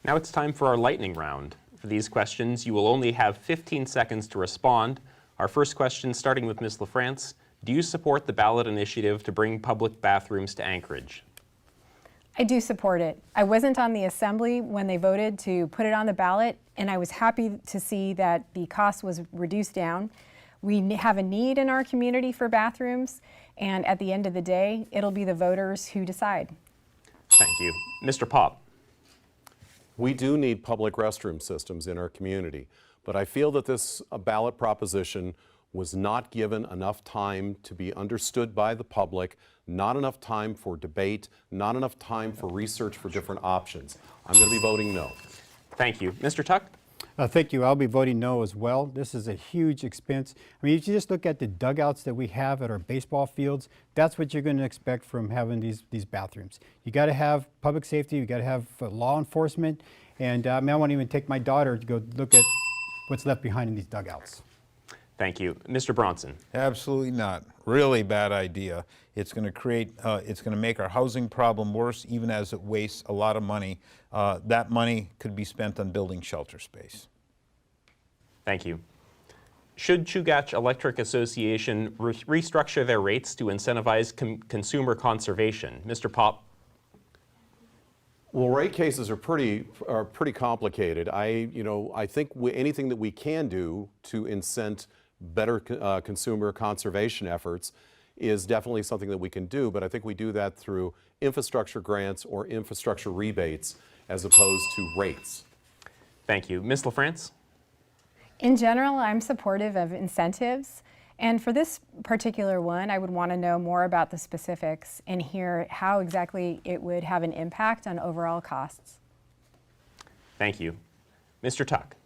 Now it's time for our lightning round. For these questions, you will only have 15 seconds to respond. Our first question, starting with Ms. LaFrance, do you support the ballot initiative to bring public bathrooms to Anchorage? I do support it. I wasn't on the assembly when they voted to put it on the ballot, and I was happy to see that the cost was reduced down. We have a need in our community for bathrooms, and at the end of the day, it'll be the voters who decide. Thank you. Mr. Pop. We do need public restroom systems in our community, but I feel that this ballot proposition was not given enough time to be understood by the public, not enough time for debate, not enough time for research for different options. I'm going to be voting no. Thank you. Mr. Tuck? Thank you. I'll be voting no as well. This is a huge expense. I mean, if you just look at the dugouts that we have at our baseball fields, that's what you're going to expect from having these bathrooms. You got to have public safety, you got to have law enforcement, and I won't even take my daughter to go look at what's left behind in these dugouts. Thank you. Mr. Bronson? Absolutely not. Really bad idea. It's going to make our housing problem worse, even as it wastes a lot of money. That money could be spent on building shelter space. Thank you. Should Chugach Electric Association restructure their rates to incentivize consumer conservation? Mr. Pop? Well, rate cases are pretty complicated. I think anything that we can do to incent better consumer conservation efforts is definitely something that we can do, but I think we do that through infrastructure grants or infrastructure rebates as opposed to rates. Thank you. Ms. LaFrance? In general, I'm supportive of incentives, and for this particular one, I would want to know more about the specifics and hear how exactly it would have an impact on overall costs. Thank you. Mr. Tuck?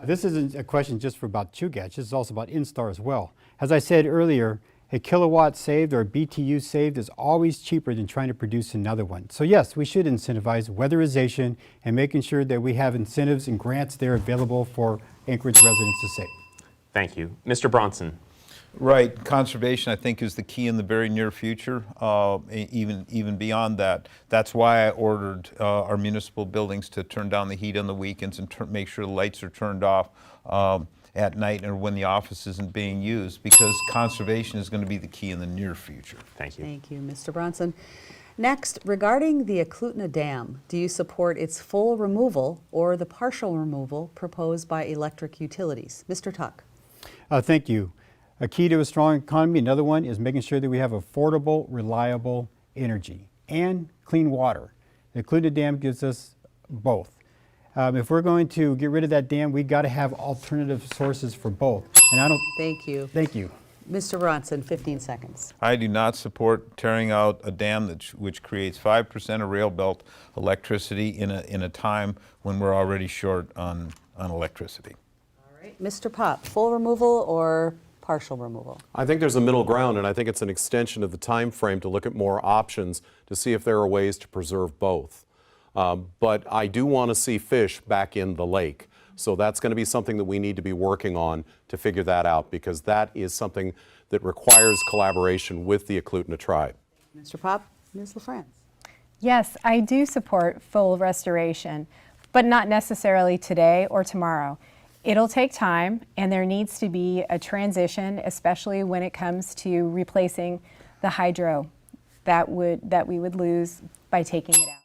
This isn't a question just for about Chugach, this is also about Instar as well. As I said earlier, a kilowatt saved or a BTU saved is always cheaper than trying to produce another one. So yes, we should incentivize weatherization and making sure that we have incentives and grants there available for Anchorage residents to save. Thank you. Mr. Bronson? Right. Conservation, I think, is the key in the very near future, even beyond that. That's why I ordered our municipal buildings to turn down the heat on the weekends and make sure the lights are turned off at night or when the office isn't being used, because conservation is going to be the key in the near future. Thank you. Thank you, Mr. Bronson. Next, regarding the Eklutna Dam, do you support its full removal or the partial removal proposed by electric utilities? Mr. Tuck. Thank you. A key to a strong economy, another one, is making sure that we have affordable, reliable energy and clean water. The Eklutna Dam gives us both. If we're going to get rid of that dam, we've got to have alternative sources for both. And I don't. Thank you. Thank you. Mr. Bronson, 15 seconds. I do not support tearing out a dam which creates 5% of rail belt electricity in a time when we're already short on electricity. All right. Mr. Pop, full removal or partial removal? I think there's a middle ground, and I think it's an extension of the time frame to look at more options to see if there are ways to preserve both. But I do want to see fish back in the lake. So that's going to be something that we need to be working on to figure that out, because that is something that requires collaboration with the Eklutna tribe. Mr. Pop, Ms. LaFrance. Yes, I do support full restoration, but not necessarily today or tomorrow. It'll take time, and there needs to be a transition, especially when it comes to replacing the hydro that we would lose by taking it out.